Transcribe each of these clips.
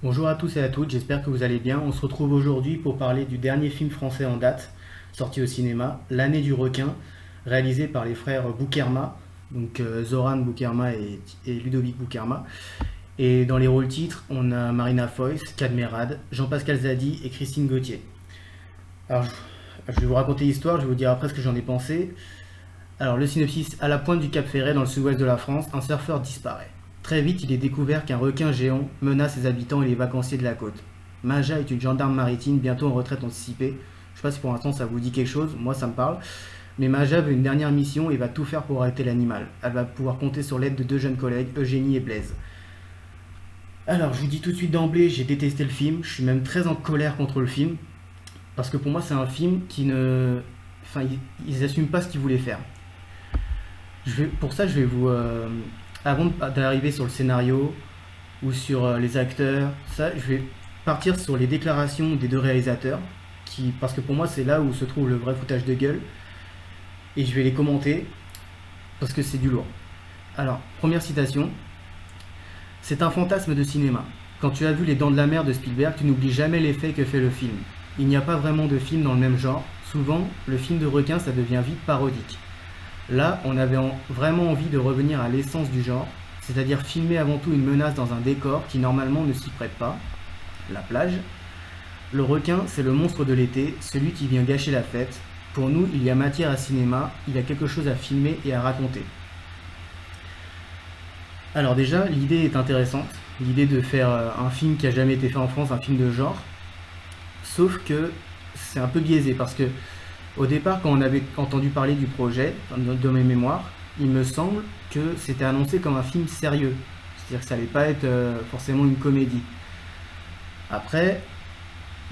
Bonjour à tous et à toutes, j'espère que vous allez bien. On se retrouve aujourd'hui pour parler du dernier film français en date, sorti au cinéma, L'année du requin, réalisé par les frères Boukerma, donc Zoran Boukerma et Ludovic Boukerma. Et dans les rôles titres, on a Marina Foïs, Cadmerade, Jean-Pascal Zadi et Christine Gauthier. Alors, je vais vous raconter l'histoire, je vais vous dire après ce que j'en ai pensé. Alors, le synopsis: à la pointe du Cap Ferret, dans le sud-ouest de la France, un surfeur disparaît. Très vite, il est découvert qu'un requin géant menace ses habitants et les vacanciers de la côte. Maja est une gendarme maritime, bientôt en retraite anticipée. Je sais pas si pour l'instant ça vous dit quelque chose, moi ça me parle. Mais Maja veut une dernière mission et va tout faire pour arrêter l'animal. Elle va pouvoir compter sur l'aide de deux jeunes collègues, Eugénie et Blaise. Alors, je vous dis tout de suite d'emblée, j'ai détesté le film. Je suis même très en colère contre le film. Parce que pour moi, c'est un film qui ne. Enfin, ils n'assument pas ce qu'ils voulaient faire. Pour ça, je vais vous. Avant d'arriver sur le scénario ou sur les acteurs, ça, je vais partir sur les déclarations des deux réalisateurs, parce que pour moi, c'est là où se trouve le vrai foutage de gueule, et je vais les commenter parce que c'est du lourd. Alors, première citation: c'est un fantasme de cinéma. Quand tu as vu Les Dents de la Mer de Spielberg, tu n'oublies jamais l'effet que fait le film. Il n'y a pas vraiment de film dans le même genre. Souvent, le film de requin, ça devient vite parodique. Là, on avait vraiment envie de revenir à l'essence du genre, c'est-à-dire filmer avant tout une menace dans un décor qui normalement ne s'y prête pas, la plage. Le requin, c'est le monstre de l'été, celui qui vient gâcher la fête. Pour nous, il y a matière à cinéma, il y a quelque chose à filmer et à raconter. Alors déjà, l'idée est intéressante, l'idée de faire un film qui a jamais été fait en France, un film de genre, sauf que c'est un peu biaisé parce que au départ, quand on avait entendu parler du projet, de mes mémoires, il me semble que c'était annoncé comme un film sérieux. C'est-à-dire que ça allait pas être forcément une comédie. Après,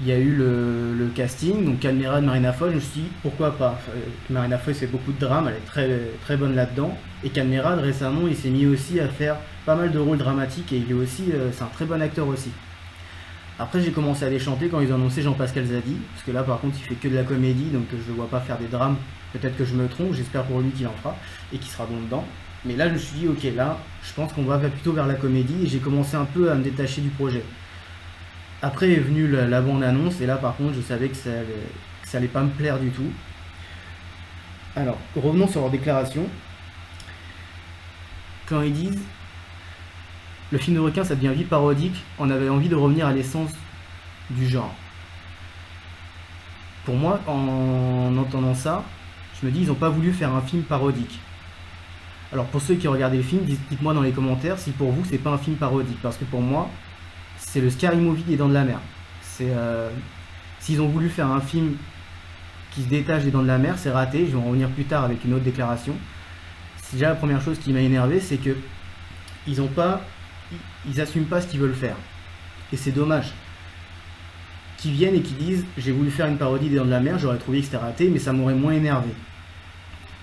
il y a eu le casting, donc Calmera de Marina Foy, je me suis dit pourquoi pas. Marina Foy fait beaucoup de drame, elle est très, très bonne là-dedans. Et Calmera, récemment, il s'est mis aussi à faire pas mal de rôles dramatiques et il est aussi, c'est un très bon acteur aussi. Après, j'ai commencé à déchanter quand ils ont annoncé Jean-Pascal Zadi, parce que là, par contre, il fait que de la comédie, donc je ne le vois pas faire des drames. Peut-être que je me trompe, j'espère pour lui qu'il en fera et qu'il sera bon dedans. Mais là, je me suis dit, ok, là, je pense qu'on va plutôt vers la comédie et j'ai commencé un peu à me détacher du projet. Après est venue la bande-annonce et là, par contre, je savais que ça allait pas me plaire du tout. Alors, revenons sur leur déclaration. Quand ils disent le film de requin, ça devient vite parodique, on avait envie de revenir à l'essence du genre. Pour moi, en entendant ça, je me dis ils n'ont pas voulu faire un film parodique. Alors pour ceux qui ont regardé le film, dites-moi dans les commentaires si pour vous c'est pas un film parodique, parce que pour moi c'est le Scary Movie des Dents de la Mer. C'est s'ils ont voulu faire un film qui se détache des Dents de la Mer, c'est raté. Je vais en revenir plus tard avec une autre déclaration. C'est déjà la première chose qui m'a énervé, c'est que ils ont pas, ils assument pas ce qu'ils veulent faire, et c'est dommage. Qui viennent et qui disent j'ai voulu faire une parodie des Dents de la Mer, j'aurais trouvé que c'était raté, mais ça m'aurait moins énervé.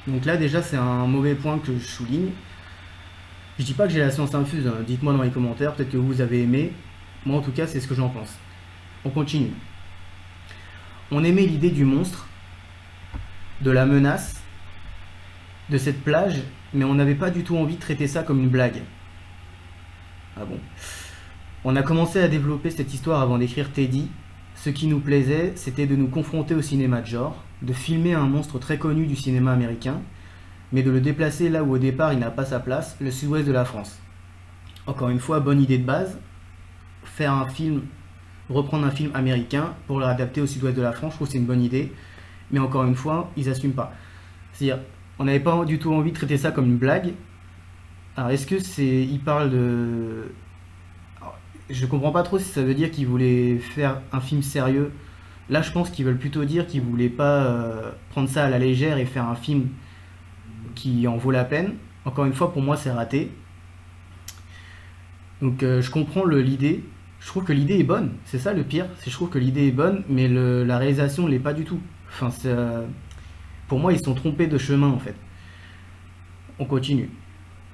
Donc là déjà c'est un mauvais point que je souligne. Je dis pas que j'ai la science infuse, hein. Dites-moi dans les commentaires, peut-être que vous avez aimé. Moi en tout cas c'est ce que j'en pense. On continue. On aimait l'idée du monstre, de la menace, de cette plage, mais on n'avait pas du tout envie de traiter ça comme une blague. Ah bon. On a commencé à développer cette histoire avant d'écrire Teddy. Ce qui nous plaisait, c'était de nous confronter au cinéma de genre, de filmer un monstre très connu du cinéma américain, mais de le déplacer là où au départ il n'a pas sa place, le sud-ouest de la France. Encore une fois, bonne idée de base, faire un film, reprendre un film américain pour le réadapter au sud-ouest de la France, je trouve que c'est une bonne idée, mais encore une fois, ils n'assument pas. C'est-à-dire, on n'avait pas du tout envie de traiter ça comme une blague. Alors, est-ce que c'est. Ils parlent de. Alors, je comprends pas trop si ça veut dire qu'ils voulaient faire un film sérieux. Là, je pense qu'ils veulent plutôt dire qu'ils voulaient pas prendre ça à la légère et faire un film qui en vaut la peine. Encore une fois, pour moi, c'est raté. Donc, je comprends l'idée. Je trouve que l'idée est bonne. C'est ça le pire. Je trouve que l'idée est bonne, mais la réalisation ne l'est pas du tout. Enfin, pour moi, ils se sont trompés de chemin en fait. On continue.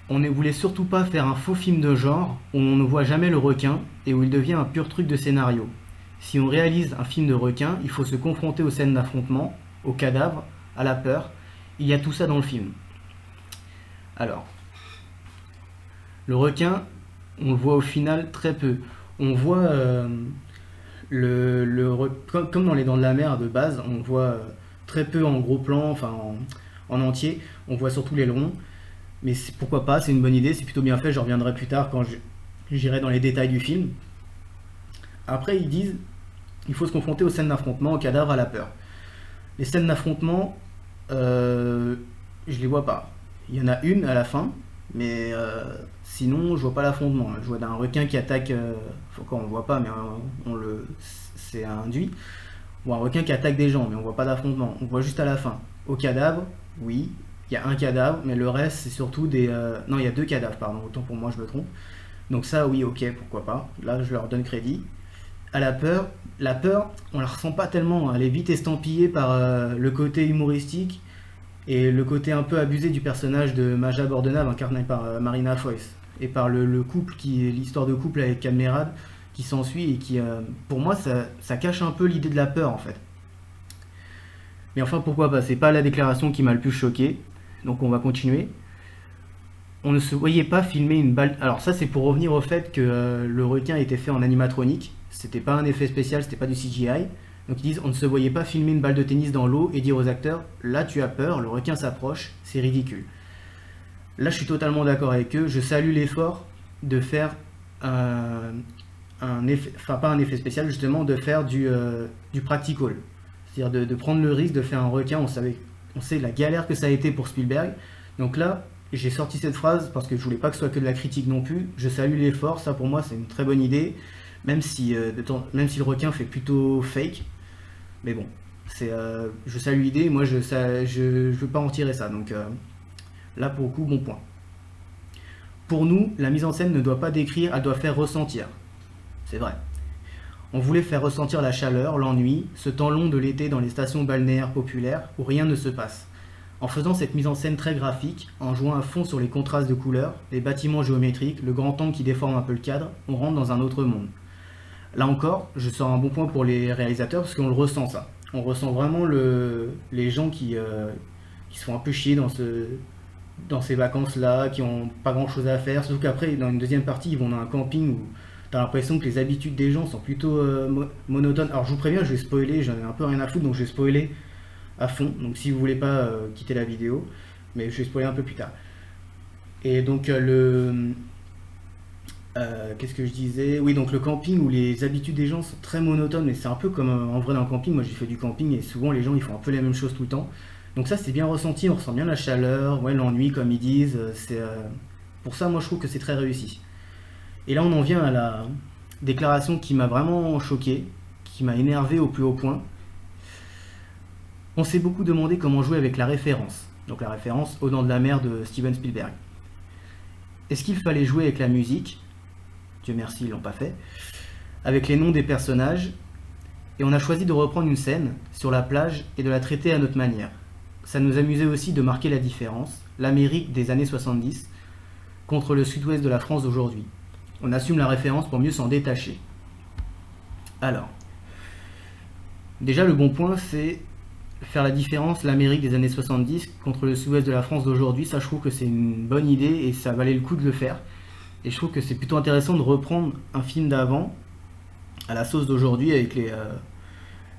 On ne voulait surtout pas faire un faux film de genre où on ne voit jamais le requin et où il devient un pur truc de scénario. Si on réalise un film de requin, il faut se confronter aux scènes d'affrontement, aux cadavres, à la peur. Il y a tout ça dans le film. Alors, le requin, on le voit au final très peu. On voit, comme dans les Dents de la Mer de base, on voit très peu en gros plan, enfin en entier, on voit surtout l'aileron, mais pourquoi pas, c'est une bonne idée, c'est plutôt bien fait, je reviendrai plus tard quand j'irai dans les détails du film. Après, ils disent il faut se confronter aux scènes d'affrontement, au cadavre, à la peur. Les scènes d'affrontement, je les vois pas. Il y en a une à la fin, mais sinon je vois pas l'affrontement. Je vois un requin qui attaque, encore on le voit pas, mais c'est induit. On voit un requin qui attaque des gens, mais on voit pas d'affrontement. On voit juste à la fin. Au cadavre, oui, il y a un cadavre, mais le reste c'est surtout des. Non, il y a deux cadavres, pardon, autant pour moi je me trompe. Donc ça, oui, ok, pourquoi pas. Là, je leur donne crédit. À la peur, on la ressent pas tellement, hein. Elle est vite estampillée par le côté humoristique et le côté un peu abusé du personnage de Maja Bordenave incarné par Marina Foïs et par le couple l'histoire de couple avec Cadmerade qui s'ensuit et qui pour moi ça cache un peu l'idée de la peur en fait. Mais enfin pourquoi pas, c'est pas la déclaration qui m'a le plus choqué. Donc on va continuer. On ne se voyait pas filmer une balle. Alors ça c'est pour revenir au fait que le requin était fait en animatronique. C'était pas un effet spécial, c'était pas du CGI. Donc ils disent on ne se voyait pas filmer une balle de tennis dans l'eau et dire aux acteurs là tu as peur, le requin s'approche, c'est ridicule. Là je suis totalement d'accord avec eux. Je salue l'effort de faire un effet, enfin pas un effet spécial justement, de faire du practical. C'est-à-dire de prendre le risque de faire un requin. On sait la galère que ça a été pour Spielberg. Donc là j'ai sorti cette phrase parce que je voulais pas que ce soit que de la critique non plus. Je salue l'effort, ça pour moi c'est une très bonne idée, même si, même si le requin fait plutôt fake. Mais bon, je salue l'idée, moi je veux pas en tirer ça. Donc là pour le coup, bon point. Pour nous, la mise en scène ne doit pas décrire, elle doit faire ressentir. C'est vrai. On voulait faire ressentir la chaleur, l'ennui, ce temps long de l'été dans les stations balnéaires populaires où rien ne se passe. En faisant cette mise en scène très graphique, en jouant à fond sur les contrastes de couleurs, les bâtiments géométriques, le grand angle qui déforme un peu le cadre, on rentre dans un autre monde. Là encore, je sors un bon point pour les réalisateurs parce qu'on le ressent ça. On ressent vraiment les gens qui se font un peu chier dans ces vacances-là, qui ont pas grand-chose à faire. Surtout qu'après, dans une deuxième partie, ils vont dans un camping où t'as l'impression que les habitudes des gens sont plutôt monotones. Alors je vous préviens, je vais spoiler, j'en ai un peu rien à foutre, donc je vais spoiler à fond. Donc si vous voulez pas quitter la vidéo, mais je vais spoiler un peu plus tard. Et donc qu'est-ce que je disais? Oui, donc le camping où les habitudes des gens sont très monotones, mais c'est un peu comme en vrai dans le camping. Moi j'ai fait du camping et souvent les gens ils font un peu les mêmes choses tout le temps. Donc ça c'est bien ressenti, on ressent bien la chaleur, ouais, l'ennui comme ils disent. Pour ça moi je trouve que c'est très réussi. Et là on en vient à la déclaration qui m'a vraiment choqué, qui m'a énervé au plus haut point. On s'est beaucoup demandé comment jouer avec la référence. Donc la référence aux Dents de la Mer de Steven Spielberg. Est-ce qu'il fallait jouer avec la musique? Dieu merci, ils l'ont pas fait. Avec les noms des personnages. Et on a choisi de reprendre une scène sur la plage et de la traiter à notre manière. Ça nous amusait aussi de marquer la différence, l'Amérique des années 70 contre le sud-ouest de la France d'aujourd'hui. On assume la référence pour mieux s'en détacher. Alors, déjà le bon point c'est faire la différence, l'Amérique des années 70 contre le sud-ouest de la France d'aujourd'hui. Ça je trouve que c'est une bonne idée et ça valait le coup de le faire. Et je trouve que c'est plutôt intéressant de reprendre un film d'avant à la sauce d'aujourd'hui avec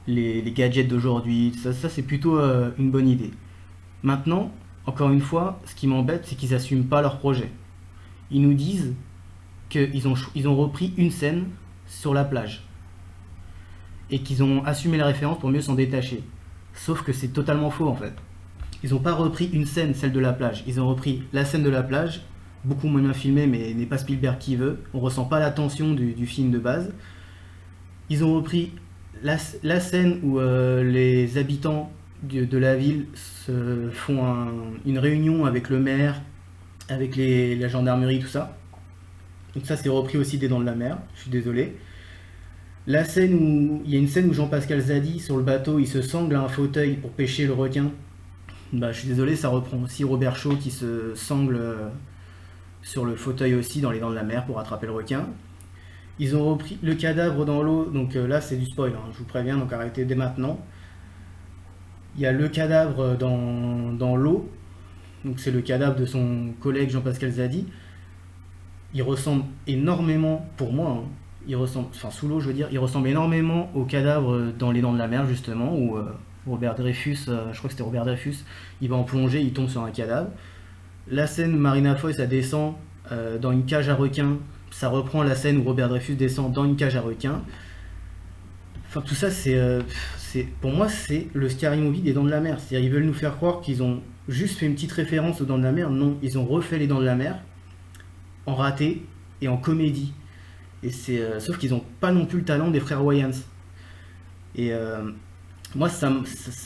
les gadgets d'aujourd'hui. Ça c'est plutôt une bonne idée. Maintenant, encore une fois, ce qui m'embête, c'est qu'ils n'assument pas leur projet. Ils nous disent qu'ils ont repris une scène sur la plage et qu'ils ont assumé la référence pour mieux s'en détacher. Sauf que c'est totalement faux en fait. Ils n'ont pas repris une scène, celle de la plage. Ils ont repris la scène de la plage, beaucoup moins bien filmée, mais n'est pas Spielberg qui veut. On ressent pas la tension du film de base. Ils ont repris la scène où les habitants de la ville se font une réunion avec le maire, avec la gendarmerie, tout ça. Donc ça c'est repris aussi des Dents de la Mer, je suis désolé. Il y a une scène où Jean-Pascal Zadi, sur le bateau, il se sangle à un fauteuil pour pêcher le requin. Bah je suis désolé, ça reprend aussi Robert Shaw qui se sangle sur le fauteuil aussi dans les Dents de la Mer pour attraper le requin. Ils ont repris le cadavre dans l'eau, donc là c'est du spoil, hein, je vous préviens, donc arrêtez dès maintenant. Il y a le cadavre dans l'eau, donc c'est le cadavre de son collègue Jean-Pascal Zadi. Il ressemble énormément, pour moi, hein, il ressemble, enfin sous l'eau je veux dire, il ressemble énormément au cadavre dans Les Dents de la Mer justement, où Robert Dreyfus, je crois que c'était Robert Dreyfus, il va en plongée, il tombe sur un cadavre. La scène où Marina Foïs ça descend dans une cage à requins, ça reprend la scène où Robert Dreyfus descend dans une cage à requins. Enfin tout ça pour moi c'est le Scary Movie des Dents de la Mer. C'est-à-dire ils veulent nous faire croire qu'ils ont juste fait une petite référence aux Dents de la Mer. Non, ils ont refait les Dents de la Mer en raté et en comédie. Et sauf qu'ils n'ont pas non plus le talent des frères Wayans. Et moi, ça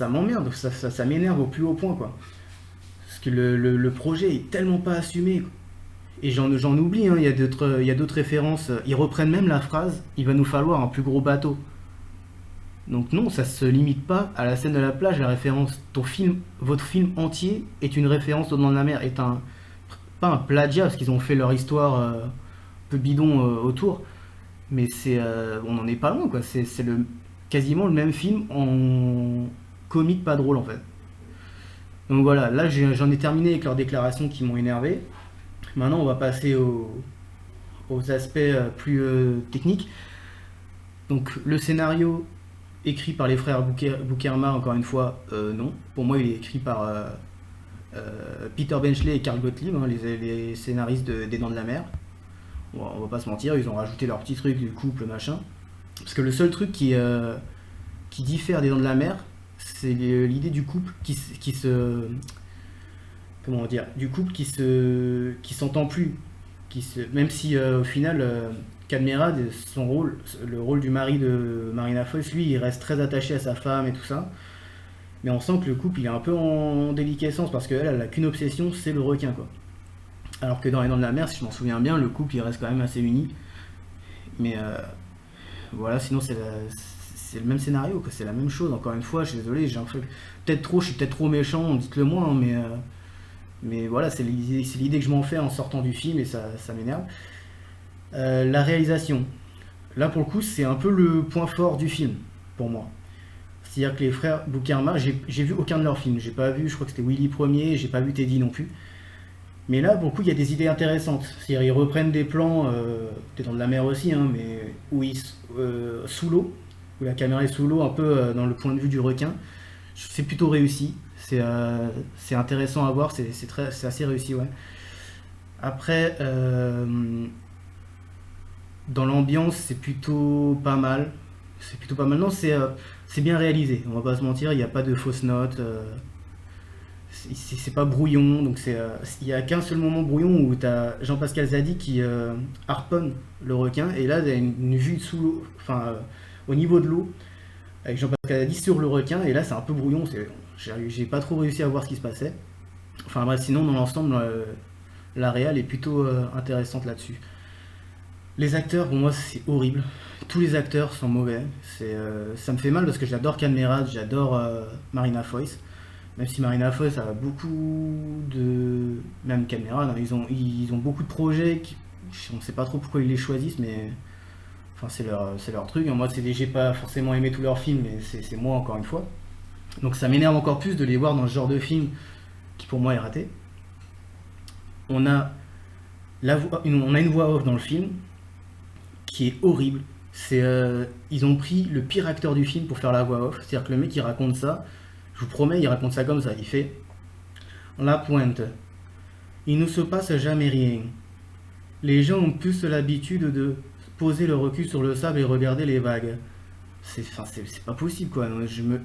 m'emmerde, ça m'énerve au plus haut point, quoi. Parce que le projet est tellement pas assumé. Et j'en oublie, hein, il y a d'autres références. Ils reprennent même la phrase il va nous falloir un plus gros bateau. Donc, non, ça se limite pas à la scène de la plage, la référence. Votre film entier est une référence au Dans de la Mer, pas un plagiat, parce qu'ils ont fait leur histoire un peu bidon autour. Mais on n'en est pas loin, quoi. C'est quasiment le même film en comique pas drôle, en fait. Donc voilà, là j'en ai terminé avec leurs déclarations qui m'ont énervé. Maintenant, on va passer aux aspects plus techniques. Donc le scénario écrit par les frères Boukerma, encore une fois, non. Pour moi, il est écrit par Peter Benchley et Carl Gottlieb, hein, les scénaristes des Dents de la Mer. On va pas se mentir, ils ont rajouté leur petit truc du couple, machin. Parce que le seul truc qui diffère des Dents de la Mer, c'est l'idée du couple qui se... Comment dire? Du couple qui s'entend plus. Même si au final, Cadmerade, le rôle du mari de Marina Foïs, lui, il reste très attaché à sa femme et tout ça. Mais on sent que le couple, il est un peu en déliquescence parce qu'elle, elle a qu'une obsession, c'est le requin, quoi. Alors que dans Les Dents de la Mer, si je m'en souviens bien, le couple, il reste quand même assez uni. Mais voilà, sinon c'est le même scénario, quoi. C'est la même chose. Encore une fois, je suis désolé, j'ai un truc... je suis peut-être trop méchant, dites-le moi, hein, mais voilà, c'est l'idée que je m'en fais en sortant du film et ça m'énerve. La réalisation. Là, pour le coup, c'est un peu le point fort du film, pour moi. C'est-à-dire que les frères Boukerma, j'ai vu aucun de leurs films. J'ai pas vu, je crois que c'était Willy Premier, j'ai pas vu Teddy non plus. Mais là, pour le coup, il y a des idées intéressantes. C'est-à-dire, ils reprennent des plans, peut-être dans de la mer aussi, hein, mais sous l'eau, où la caméra est sous l'eau, un peu dans le point de vue du requin. C'est plutôt réussi. C'est intéressant à voir, c'est assez réussi, ouais. Après, dans l'ambiance, c'est plutôt pas mal. C'est plutôt pas mal. Non, c'est bien réalisé. On va pas se mentir, il n'y a pas de fausses notes. C'est pas brouillon, donc il y a qu'un seul moment brouillon où t'as Jean-Pascal Zadi qui harponne le requin, et là t'as une vue sous l'eau, enfin au niveau de l'eau, avec Jean-Pascal Zadi sur le requin, et là c'est un peu brouillon, j'ai pas trop réussi à voir ce qui se passait. Enfin bref, sinon dans l'ensemble, la réal est plutôt intéressante là-dessus. Les acteurs, pour moi c'est horrible, tous les acteurs sont mauvais, ça me fait mal parce que j'adore Cadmerade, j'adore Marina Foïs. Même si Marina Foïs a beaucoup de... Même Cadmerade, hein, ils ont beaucoup de projets, on ne sait pas trop pourquoi ils les choisissent, mais... Enfin, c'est leur truc. Moi, j'ai pas forcément aimé tous leurs films, mais c'est moi, encore une fois. Donc ça m'énerve encore plus de les voir dans ce genre de film qui, pour moi, est raté. On a une voix off dans le film qui est horrible. Ils ont pris le pire acteur du film pour faire la voix off. C'est-à-dire que le mec, il raconte ça. Je vous promets, il raconte ça comme ça. Il fait La Pointe. Il ne se passe jamais rien. Les gens ont plus l'habitude de poser le recul sur le sable et regarder les vagues. C'est pas possible, quoi.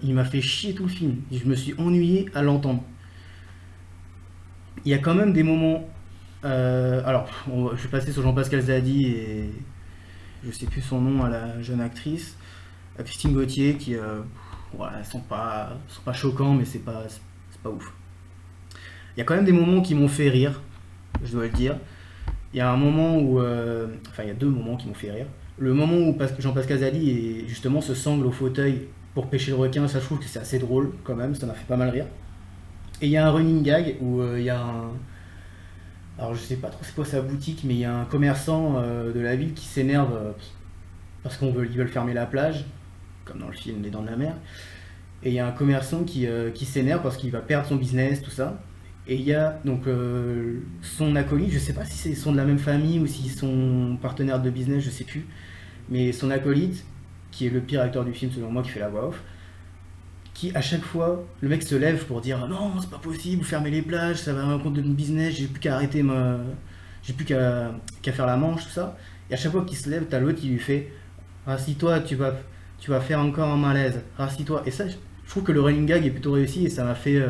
Il m'a fait chier tout le film. Je me suis ennuyé à l'entendre. Il y a quand même des moments... alors, je vais passer sur Jean-Pascal Zadi et... Je sais plus son nom à la jeune actrice. À Christine Gauthier, qui... voilà, sont pas choquants, mais c'est pas ouf. Il y a quand même des moments qui m'ont fait rire, je dois le dire. Il y a un moment où... enfin, il y a deux moments qui m'ont fait rire. Le moment où Jean-Pascal Zadi justement se sangle au fauteuil pour pêcher le requin, ça je trouve que c'est assez drôle quand même, ça m'a fait pas mal rire. Et il y a un running gag où il y a un... Alors je sais pas trop c'est quoi sa boutique, mais il y a un commerçant de la ville qui s'énerve parce qu'ils veulent fermer la plage, comme dans le film Les Dents de la Mer. Et il y a un commerçant qui s'énerve parce qu'il va perdre son business, tout ça. Et il y a donc son acolyte, je sais pas si ils sont de la même famille ou s'ils sont partenaires de business, je sais plus. Mais son acolyte, qui est le pire acteur du film selon moi, qui fait la voix off, qui à chaque fois, le mec se lève pour dire non, c'est pas possible, fermez les plages, ça va à l'encontre de mon business, j'ai plus qu'à arrêter ma. J'ai plus qu'à faire la manche, tout ça. Et à chaque fois qu'il se lève, t'as l'autre qui lui fait rassis-toi, tu vas faire encore un malaise, rassis-toi. Et ça, je trouve que le running gag est plutôt réussi et ça m'a fait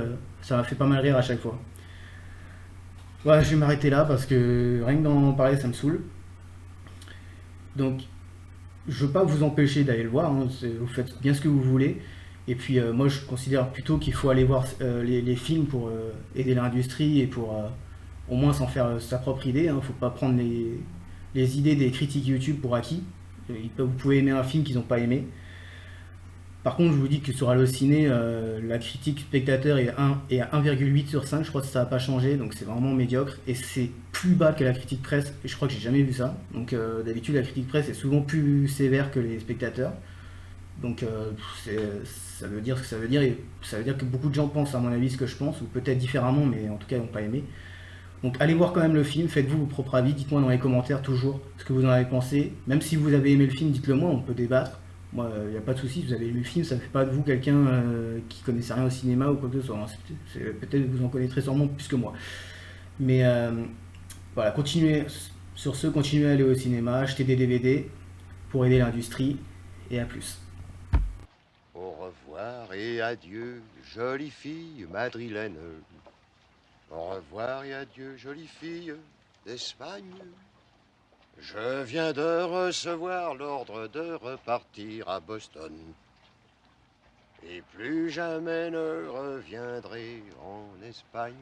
pas mal rire à chaque fois. Ouais, je vais m'arrêter là parce que rien que d'en parler, ça me saoule. Donc, je veux pas vous empêcher d'aller le voir, hein, vous faites bien ce que vous voulez. Et puis moi je considère plutôt qu'il faut aller voir les films pour aider l'industrie et pour au moins s'en faire sa propre idée. Hein. Faut pas prendre les idées des critiques YouTube pour acquis. Vous pouvez aimer un film qu'ils n'ont pas aimé. Par contre, je vous dis que sur Allociné, la critique spectateur est à 1,8 sur 5, je crois que ça n'a pas changé, donc c'est vraiment médiocre. Et c'est plus bas que la critique presse, et je crois que j'ai jamais vu ça. Donc d'habitude, la critique presse est souvent plus sévère que les spectateurs. Donc ça veut dire ce que ça veut dire, et ça veut dire que beaucoup de gens pensent à mon avis ce que je pense, ou peut-être différemment, mais en tout cas ils n'ont pas aimé. Donc allez voir quand même le film, faites-vous vos propres avis, dites-moi dans les commentaires toujours ce que vous en avez pensé. Même si vous avez aimé le film, dites-le moi, on peut débattre. Moi, il n'y a pas de souci, si vous avez aimé le film, ça ne fait pas de vous quelqu'un qui connaissait rien au cinéma ou quoi que ce soit. Hein. Peut-être que vous en connaîtrez sûrement plus que moi. Mais voilà, continuez sur ce, continuez à aller au cinéma, acheter des DVD pour aider l'industrie, et à plus. Au revoir et adieu, jolie fille madrilène. Au revoir et adieu, jolie fille d'Espagne. Je viens de recevoir l'ordre de repartir à Boston. Et plus jamais ne reviendrai en Espagne.